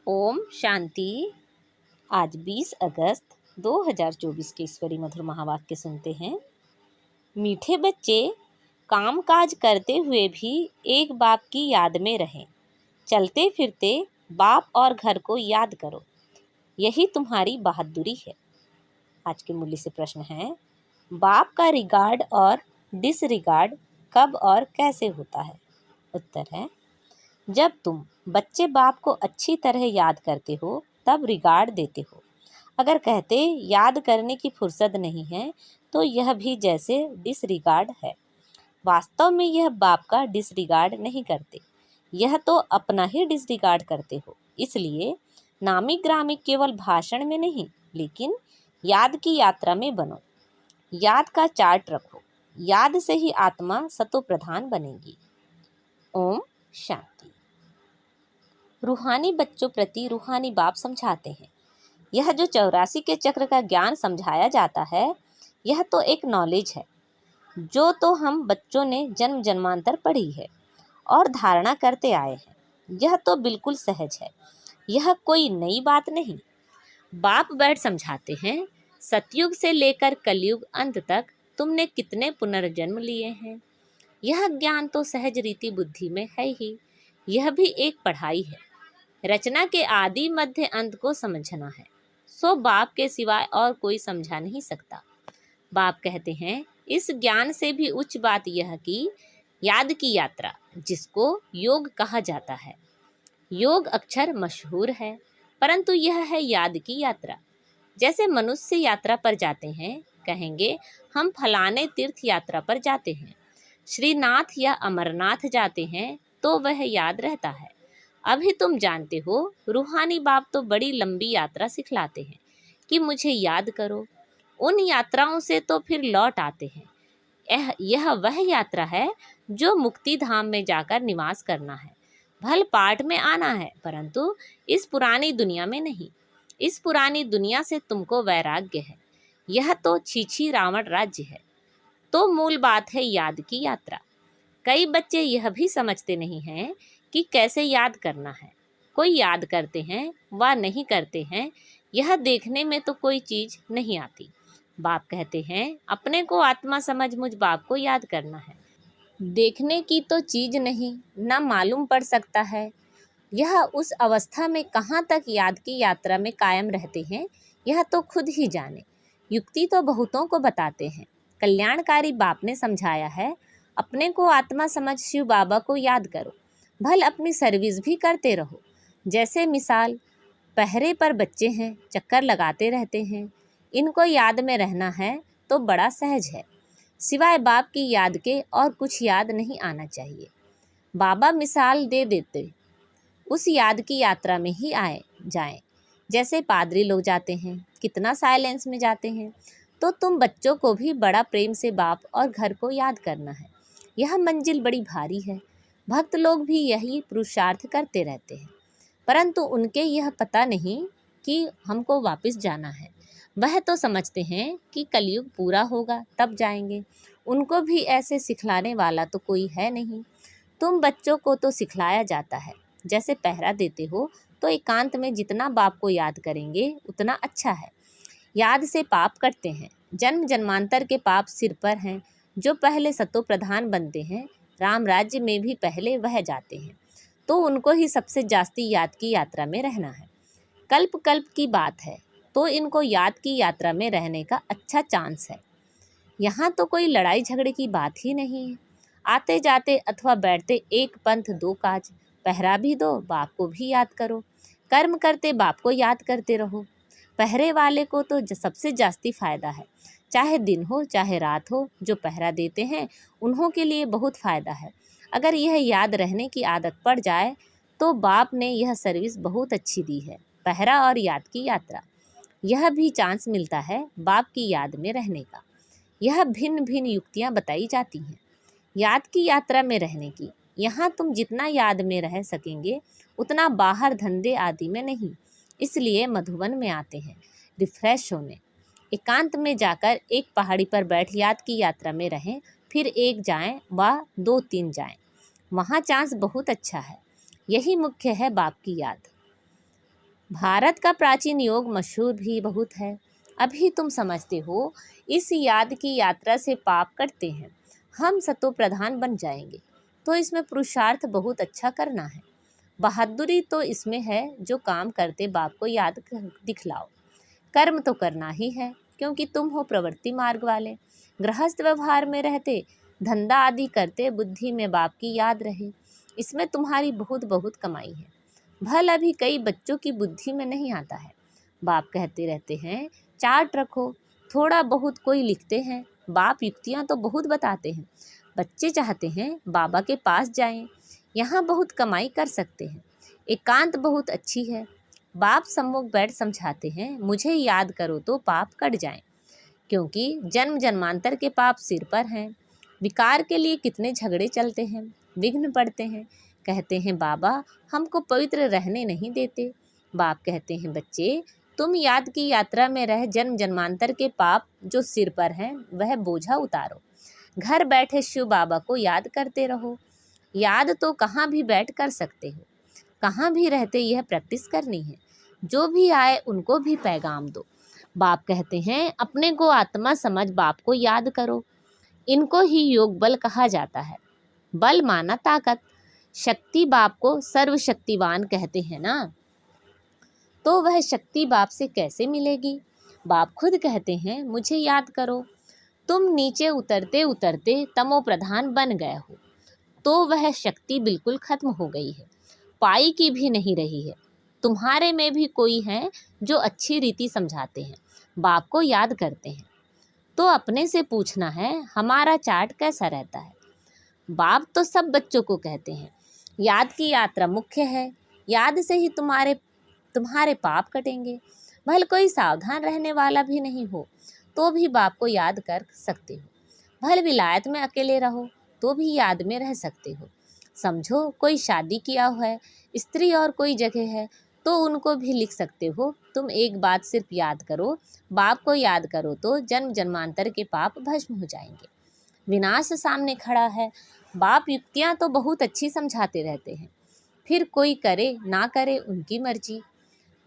ओम शांति। आज 20 अगस्त 2024 के ईश्वरी मधुर महावाक्य सुनते हैं। मीठे बच्चे, काम काज करते हुए भी एक बाप की याद में रहें। चलते फिरते बाप और घर को याद करो, यही तुम्हारी बहादुरी है। आज के मूल्य से प्रश्न है, बाप का रिगार्ड और डिसरिगार्ड कब और कैसे होता है? उत्तर है, जब तुम बच्चे बाप को अच्छी तरह याद करते हो तब रिगार्ड देते हो। अगर कहते याद करने की फुर्सत नहीं है तो यह भी जैसे डिसरिगार्ड है। वास्तव में यह बाप का डिसरिगार्ड नहीं करते, यह तो अपना ही डिसरिगार्ड करते हो। इसलिए नामी ग्रामी केवल भाषण में नहीं लेकिन याद की यात्रा में बनो। याद का चार्ट रखो, याद से ही आत्मा सतो प्रधान बनेगी। ओम शांति। रूहानी बच्चों प्रति रूहानी बाप समझाते हैं, यह जो 84 के चक्र का ज्ञान समझाया जाता है, यह तो एक नॉलेज है जो तो हम बच्चों ने जन्म जन्मांतर पढ़ी है और धारणा करते आए हैं। यह तो बिल्कुल सहज है, यह कोई नई बात नहीं। बाप बैठ समझाते हैं, सतयुग से लेकर कलयुग अंत तक तुमने कितने पुनर्जन्म लिए हैं। यह ज्ञान तो सहज रीति बुद्धि में है ही। यह भी एक पढ़ाई है। रचना के आदि मध्य अंत को समझना है, सो बाप के सिवाय और कोई समझा नहीं सकता। बाप कहते हैं, इस ज्ञान से भी उच्च बात यह कि याद की यात्रा, जिसको योग कहा जाता है। योग अक्षर मशहूर है, परंतु यह है याद की यात्रा। जैसे मनुष्य यात्रा पर जाते हैं, कहेंगे हम फलाने तीर्थ यात्रा पर जाते हैं, श्रीनाथ या अमरनाथ जाते हैं, तो वह याद रहता है। अभी तुम जानते हो, रूहानी बाप तो बड़ी लंबी यात्रा सिखलाते हैं कि मुझे याद करो। उन यात्राओं से तो फिर लौट आते हैं। यह वह यात्रा है जो मुक्ति धाम में जाकर निवास करना है। भल पाठ में आना है, परंतु इस पुरानी दुनिया में नहीं। इस पुरानी दुनिया से तुमको वैराग्य है। यह तो छीछी रावण राज्य है। तो मूल बात है याद की यात्रा। कई बच्चे यह भी समझते नहीं हैं कि कैसे याद करना है। कोई याद करते हैं व नहीं करते हैं, यह देखने में तो कोई चीज़ नहीं आती। बाप कहते हैं, अपने को आत्मा समझ मुझ बाप को याद करना है। देखने की तो चीज़ नहीं, न मालूम पड़ सकता है। यह उस अवस्था में कहाँ तक याद की यात्रा में कायम रहते हैं, यह तो खुद ही जाने। युक्ति तो बहुतों को बताते हैं। कल्याणकारी बाप ने समझाया है, अपने को आत्मा समझ शिव बाबा को याद करो, भल अपनी सर्विस भी करते रहो। जैसे मिसाल, पहरे पर बच्चे हैं, चक्कर लगाते रहते हैं। इनको याद में रहना है तो बड़ा सहज है। सिवाय बाप की याद के और कुछ याद नहीं आना चाहिए। बाबा मिसाल दे देते, उस याद की यात्रा में ही आए जाएं। जैसे पादरी लोग जाते हैं, कितना साइलेंस में जाते हैं। तो तुम बच्चों को भी बड़ा प्रेम से बाप और घर को याद करना है। यह मंजिल बड़ी भारी है। भक्त लोग भी यही पुरुषार्थ करते रहते हैं, परंतु उनके यह पता नहीं कि हमको वापस जाना है। वह तो समझते हैं कि कलयुग पूरा होगा तब जाएंगे। उनको भी ऐसे सिखलाने वाला तो कोई है नहीं। तुम बच्चों को तो सिखलाया जाता है। जैसे पहरा देते हो तो एकांत में जितना बाप को याद करेंगे उतना अच्छा है। याद से पाप कटते हैं। जन्म जन्मांतर के पाप सिर पर हैं। जो पहले सतो प्रधान बनते हैं, राम राज्य में भी पहले वह जाते हैं, तो उनको ही सबसे जास्ती याद की यात्रा में रहना है। कल्प कल्प की बात है, तो इनको याद की यात्रा में रहने का अच्छा चांस है। यहाँ तो कोई लड़ाई झगड़े की बात ही नहीं है। आते जाते अथवा बैठते एक पंथ दो काज। पहरा भी दो, बाप को भी याद करो। कर्म करते बाप को याद करते रहो। पहरे वाले को तो सबसे जास्ती फ़ायदा है। चाहे दिन हो चाहे रात हो, जो पहरा देते हैं उन्हों के लिए बहुत फ़ायदा है। अगर यह याद रहने की आदत पड़ जाए तो बाप ने यह सर्विस बहुत अच्छी दी है। पहरा और याद की यात्रा, यह भी चांस मिलता है बाप की याद में रहने का। यह भिन्न भिन्न युक्तियाँ बताई जाती हैं याद की यात्रा में रहने की। यहाँ तुम जितना याद में रह सकेंगे उतना बाहर धंधे आदि में नहीं। इसलिए मधुबन में आते हैं रिफ्रेश होने। एकांत में जाकर एक पहाड़ी पर बैठ याद की यात्रा में रहें, फिर एक जाएं व 2-3 जाएं। वहाँ चांस बहुत अच्छा है। यही मुख्य है बाप की याद। भारत का प्राचीन योग मशहूर भी बहुत है। अभी तुम समझते हो, इस याद की यात्रा से पाप कटते हैं, हम सतो प्रधान बन जाएंगे। तो इसमें पुरुषार्थ बहुत अच्छा करना है। बहादुरी तो इसमें है जो काम करते बाप को याद दिखलाओ। कर्म तो करना ही है, क्योंकि तुम हो प्रवृत्ति मार्ग वाले। गृहस्थ व्यवहार में रहते, धंधा आदि करते, बुद्धि में बाप की याद रहे, इसमें तुम्हारी बहुत बहुत कमाई है। भल अभी कई बच्चों की बुद्धि में नहीं आता है। बाप कहते रहते हैं चार्ट रखो, थोड़ा बहुत कोई लिखते हैं। बाप युक्तियाँ तो बहुत बताते हैं। बच्चे चाहते हैं बाबा के पास जाएं, यहाँ बहुत कमाई कर सकते हैं। एकांत बहुत अच्छी है। बाप सम्मुख बैठ समझाते हैं, मुझे याद करो तो पाप कट जाएं, क्योंकि जन्म जन्मांतर के पाप सिर पर हैं। विकार के लिए कितने झगड़े चलते हैं, विघ्न पड़ते हैं। कहते हैं बाबा हमको पवित्र रहने नहीं देते। बाप कहते हैं बच्चे, तुम याद की यात्रा में रह जन्म जन्मांतर के पाप जो सिर पर हैं वह बोझा उतारो। घर बैठे शिव बाबा को याद करते रहो। याद तो कहाँ भी बैठ कर सकते हो, कहाँ भी रहते यह प्रैक्टिस करनी है। जो भी आए उनको भी पैगाम दो। बाप कहते हैं अपने को आत्मा समझ बाप को याद करो। इनको ही योग बल कहा जाता है। बल माना ताकत। शक्ति बाप को सर्वशक्तिवान कहते हैं ना, तो वह शक्ति बाप से कैसे मिलेगी? बाप खुद कहते हैं मुझे याद करो। तुम नीचे उतरते उतरते तमो प्रधान बन गए हो, तो वह शक्ति बिल्कुल खत्म हो गई है, पाई की भी नहीं रही है। तुम्हारे में भी कोई है जो अच्छी रीति समझाते हैं, बाप को याद करते हैं। तो अपने से पूछना है हमारा चार्ट कैसा रहता है। बाप तो सब बच्चों को कहते हैं याद की यात्रा मुख्य है, याद से ही तुम्हारे पाप कटेंगे। भले कोई सावधान रहने वाला भी नहीं हो तो भी बाप को याद कर सकते हो। भले विलायत में अकेले रहो तो भी याद में रह सकते हो। समझो कोई शादी किया हुआ है, स्त्री और कोई जगह है, तो उनको भी लिख सकते हो। तुम एक बात सिर्फ याद करो, बाप को याद करो तो जन्म जन्मांतर के पाप भस्म हो जाएंगे। विनाश सामने खड़ा है। बाप युक्तियाँ तो बहुत अच्छी समझाते रहते हैं, फिर कोई करे ना करे उनकी मर्जी।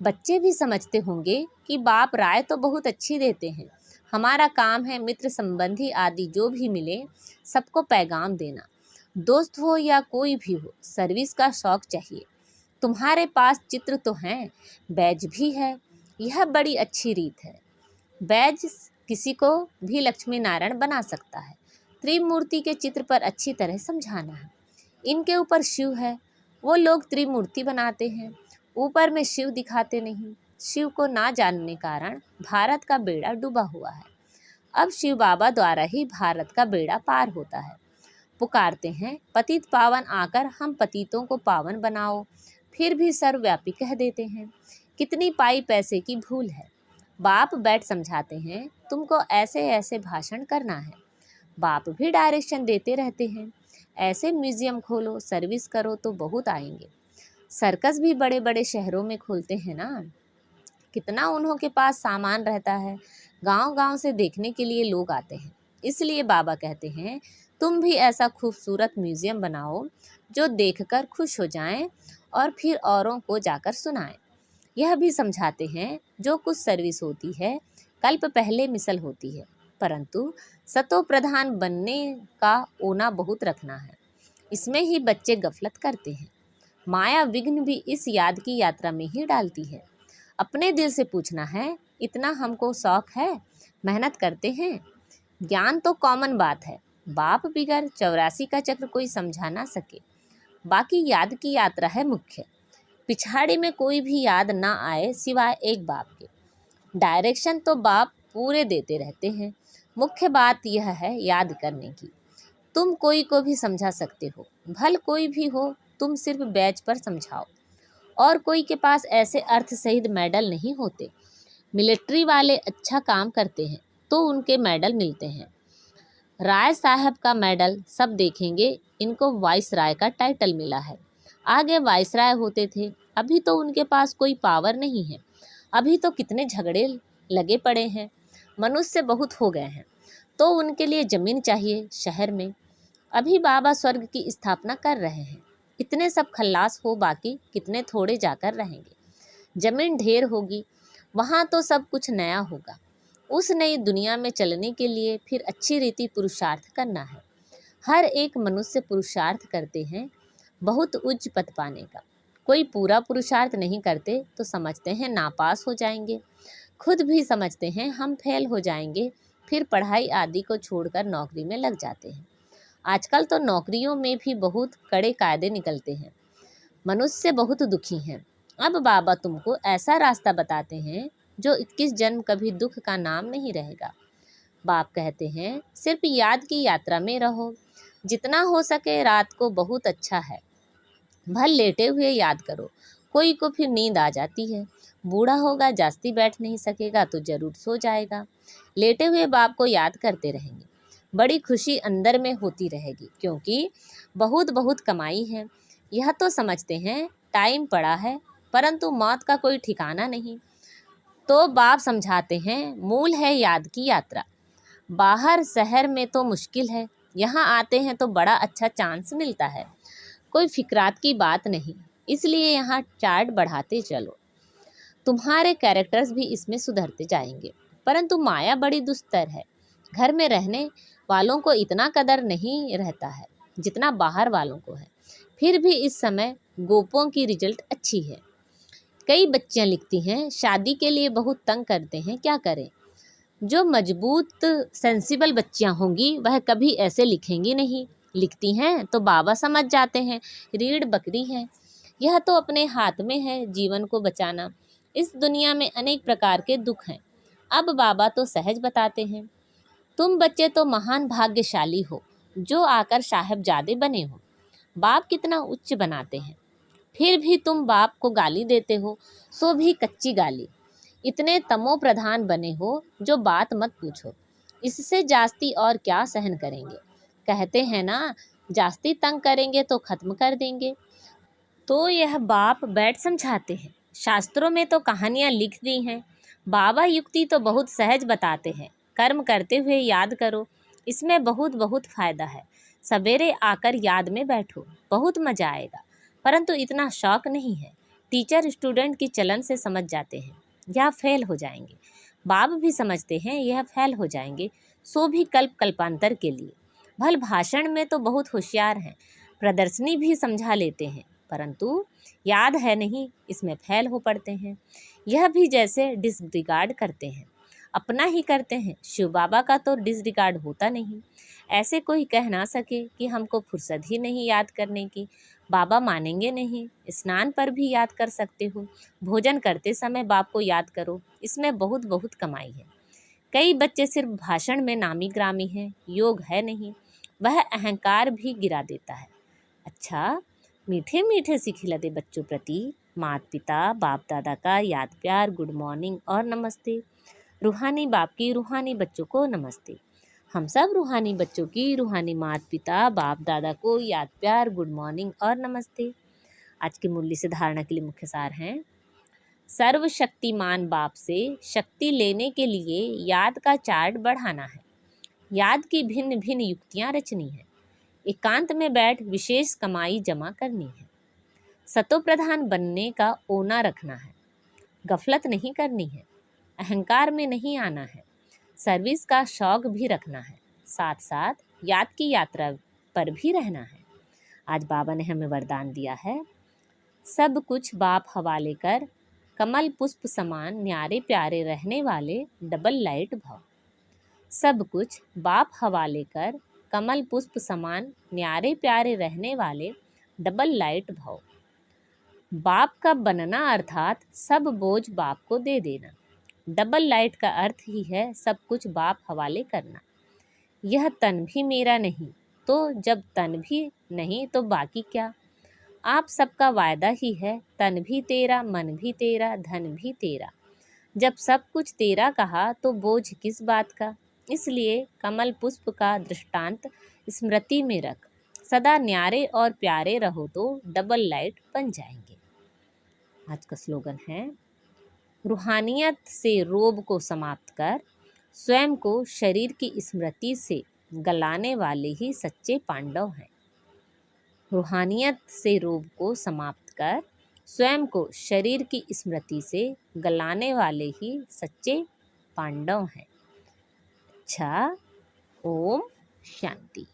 बच्चे भी समझते होंगे कि बाप राय तो बहुत अच्छी देते हैं। हमारा काम है मित्र संबंधी आदि जो भी मिले सबको पैगाम देना। दोस्त हो या कोई भी हो, सर्विस का शौक चाहिए। तुम्हारे पास चित्र तो हैं, बैज भी है, यह बड़ी अच्छी रीत है। बैज किसी को भी लक्ष्मी नारायण बना सकता है। त्रिमूर्ति के चित्र पर अच्छी तरह समझाना है। इनके ऊपर शिव है, वो लोग त्रिमूर्ति बनाते हैं, ऊपर में शिव दिखाते नहीं। शिव को ना जानने कारण भारत का बेड़ा डूबा हुआ है। अब शिव बाबा द्वारा ही भारत का बेड़ा पार होता है। पुकारते हैं पतित पावन आकर हम पतितों को पावन बनाओ, फिर भी सर्वव्यापी कह देते हैं। कितनी पाई पैसे की भूल है। बाप बैठ समझाते हैं तुमको ऐसे ऐसे भाषण करना है। बाप भी डायरेक्शन देते रहते हैं, ऐसे म्यूजियम खोलो, सर्विस करो तो बहुत आएंगे। सर्कस भी बड़े बड़े शहरों में खोलते हैं ना, कितना उन्हों के पास सामान रहता है। गांव गांव से देखने के लिए लोग आते हैं। इसलिए बाबा कहते हैं तुम भी ऐसा खूबसूरत म्यूजियम बनाओ जो देखकर खुश हो जाएं और फिर औरों को जाकर सुनाएं। यह भी समझाते हैं जो कुछ सर्विस होती है कल्प पहले मिसल होती है, परंतु सतो प्रधान बनने का ओना बहुत रखना है। इसमें ही बच्चे गफलत करते हैं। माया विघ्न भी इस याद की यात्रा में ही डालती है। अपने दिल से पूछना है इतना हमको शौक है, मेहनत करते हैं। ज्ञान तो कॉमन बात है, बाप बिगर 84 का चक्र कोई समझा ना सके। बाकी याद की यात्रा है मुख्य। पिछाड़ी में कोई भी याद ना आए सिवाय एक बाप के। डायरेक्शन तो बाप पूरे देते रहते हैं। मुख्य बात यह है याद करने की। तुम कोई को भी समझा सकते हो, भल कोई भी हो, तुम सिर्फ बैच पर समझाओ। और कोई के पास ऐसे अर्थ सहित मेडल नहीं होते। मिलिट्री वाले अच्छा काम करते हैं तो उनके मेडल मिलते हैं। राय साहब का मेडल सब देखेंगे, इनको वाइस राय का टाइटल मिला है। आगे वाइस राय होते थे, अभी तो उनके पास कोई पावर नहीं है। अभी तो कितने झगड़े लगे पड़े हैं, मनुष्य बहुत हो गए हैं, तो उनके लिए ज़मीन चाहिए शहर में। अभी बाबा स्वर्ग की स्थापना कर रहे हैं। इतने सब खल्लास हो, बाकी कितने थोड़े जाकर रहेंगे। जमीन ढेर होगी, वहाँ तो सब कुछ नया होगा। उस नई दुनिया में चलने के लिए फिर अच्छी रीति पुरुषार्थ करना है। हर एक मनुष्य पुरुषार्थ करते हैं बहुत उच्च पद पाने का। कोई पूरा पुरुषार्थ नहीं करते तो समझते हैं नापास हो जाएंगे, खुद भी समझते हैं हम फेल हो जाएंगे, फिर पढ़ाई आदि को छोड़कर नौकरी में लग जाते हैं। आजकल तो नौकरियों में भी बहुत कड़े कायदे निकलते हैं, मनुष्य बहुत दुखी हैं। अब बाबा तुमको ऐसा रास्ता बताते हैं जो 21 जन्म कभी दुख का नाम नहीं रहेगा। बाप कहते हैं सिर्फ याद की यात्रा में रहो, जितना हो सके रात को बहुत अच्छा है। भल लेटे हुए याद करो, कोई को फिर नींद आ जाती है, बूढ़ा होगा जास्ती बैठ नहीं सकेगा तो जरूर सो जाएगा। लेटे हुए बाप को याद करते रहेंगे, बड़ी खुशी अंदर में होती रहेगी, क्योंकि बहुत बहुत कमाई है। यह तो समझते हैं टाइम पड़ा है, परंतु मौत का कोई ठिकाना नहीं। तो बाप समझाते हैं मूल है याद की यात्रा। बाहर शहर में तो मुश्किल है, यहाँ आते हैं तो बड़ा अच्छा चांस मिलता है। कोई फिक्रात की बात नहीं, इसलिए यहाँ चार्ट बढ़ाते चलो। तुम्हारे कैरेक्टर्स भी इसमें सुधरते जाएंगे। परंतु माया बड़ी दुस्तर है, घर में रहने वालों को इतना कदर नहीं रहता है जितना बाहर वालों को है। फिर भी इस समय गोपों की रिजल्ट अच्छी है। कई बच्चियां लिखती हैं शादी के लिए बहुत तंग करते हैं, क्या करें। जो मजबूत सेंसिबल बच्चियां होंगी वह कभी ऐसे लिखेंगी नहीं, लिखती हैं तो बाबा समझ जाते हैं रीढ़ बकरी है। यह तो अपने हाथ में है जीवन को बचाना। इस दुनिया में अनेक प्रकार के दुख हैं। अब बाबा तो सहज बताते हैं, तुम बच्चे तो महान भाग्यशाली हो जो आकर साहबजादे बने हो। बाप कितना उच्च बनाते हैं, फिर भी तुम बाप को गाली देते हो, सो भी कच्ची गाली। इतने तमो प्रधान बने हो जो बात मत पूछो, इससे जास्ती और क्या सहन करेंगे। कहते हैं ना जास्ती तंग करेंगे तो खत्म कर देंगे। तो यह बाप बैठ समझाते हैं, शास्त्रों में तो कहानियाँ लिख दी हैं, बाबा युक्ति तो बहुत सहज बताते हैं। कर्म करते हुए याद करो, इसमें बहुत बहुत फायदा है। सवेरे आकर याद में बैठो, बहुत मजा आएगा। परंतु इतना शौक नहीं है, टीचर स्टूडेंट की चलन से समझ जाते हैं या फेल हो जाएंगे। बाप भी समझते हैं यह फेल हो जाएंगे, सो भी कल्प कल्पांतर के लिए। भल भाषण में तो बहुत होशियार हैं, प्रदर्शनी भी समझा लेते हैं, परंतु याद है नहीं, इसमें फेल हो पड़ते हैं। यह भी जैसे डिसरिगार्ड करते हैं, अपना ही करते हैं, शिव बाबा का तो डिसरिगार्ड होता नहीं। ऐसे कोई कह ना सके कि हमको फुर्सत ही नहीं याद करने की, बाबा मानेंगे नहीं। स्नान पर भी याद कर सकते हो, भोजन करते समय बाप को याद करो, इसमें बहुत बहुत कमाई है। कई बच्चे सिर्फ भाषण में नामी ग्रामी हैं, योग है नहीं, वह अहंकार भी गिरा देता है। अच्छा, मीठे मीठे से खिलाते बच्चों प्रति माता पिता बाप दादा का याद प्यार, गुड मॉर्निंग और नमस्ते। रूहानी बाप की रूहानी बच्चों को नमस्ते। हम सब रूहानी बच्चों की रूहानी माता पिता बाप दादा को याद प्यार, गुड मॉर्निंग और नमस्ते। आज के मूल्य से धारणा के लिए मुख्य सार हैं, सर्वशक्तिमान बाप से शक्ति लेने के लिए याद का चार्ट बढ़ाना है। याद की भिन्न भिन्न युक्तियाँ रचनी है। एकांत में बैठ विशेष कमाई जमा करनी है। सतो प्रधान बनने का ओना रखना है। गफलत नहीं करनी है, अहंकार में नहीं आना है। सर्विस का शौक भी रखना है, साथ साथ याद की यात्रा पर भी रहना है। आज बाबा ने हमें वरदान दिया है, सब कुछ बाप हवाले कर, कमल पुष्प समान न्यारे प्यारे रहने वाले डबल लाइट भव। सब कुछ बाप हवाले कर, कमल पुष्प समान न्यारे प्यारे रहने वाले डबल लाइट भव। बाप का बनना अर्थात सब बोझ बाप को दे देना। डबल लाइट का अर्थ ही है सब कुछ बाप हवाले करना। यह तन भी मेरा नहीं, तो जब तन भी नहीं तो बाकी क्या। आप सबका वायदा ही है, तन भी तेरा, मन भी तेरा, धन भी तेरा। जब सब कुछ तेरा कहा तो बोझ किस बात का। इसलिए कमल पुष्प का दृष्टांत स्मृति में रख, सदा न्यारे और प्यारे रहो तो डबल लाइट बन जाएंगे। आज का स्लोगन है, रूहानियत से रोब को समाप्त कर, स्वयं को शरीर की स्मृति से गलाने वाले ही सच्चे पांडव हैं। रूहानियत से रोब को समाप्त कर, स्वयं को शरीर की स्मृति से गलाने वाले ही सच्चे पांडव हैं। अच्छा, ओम शांति।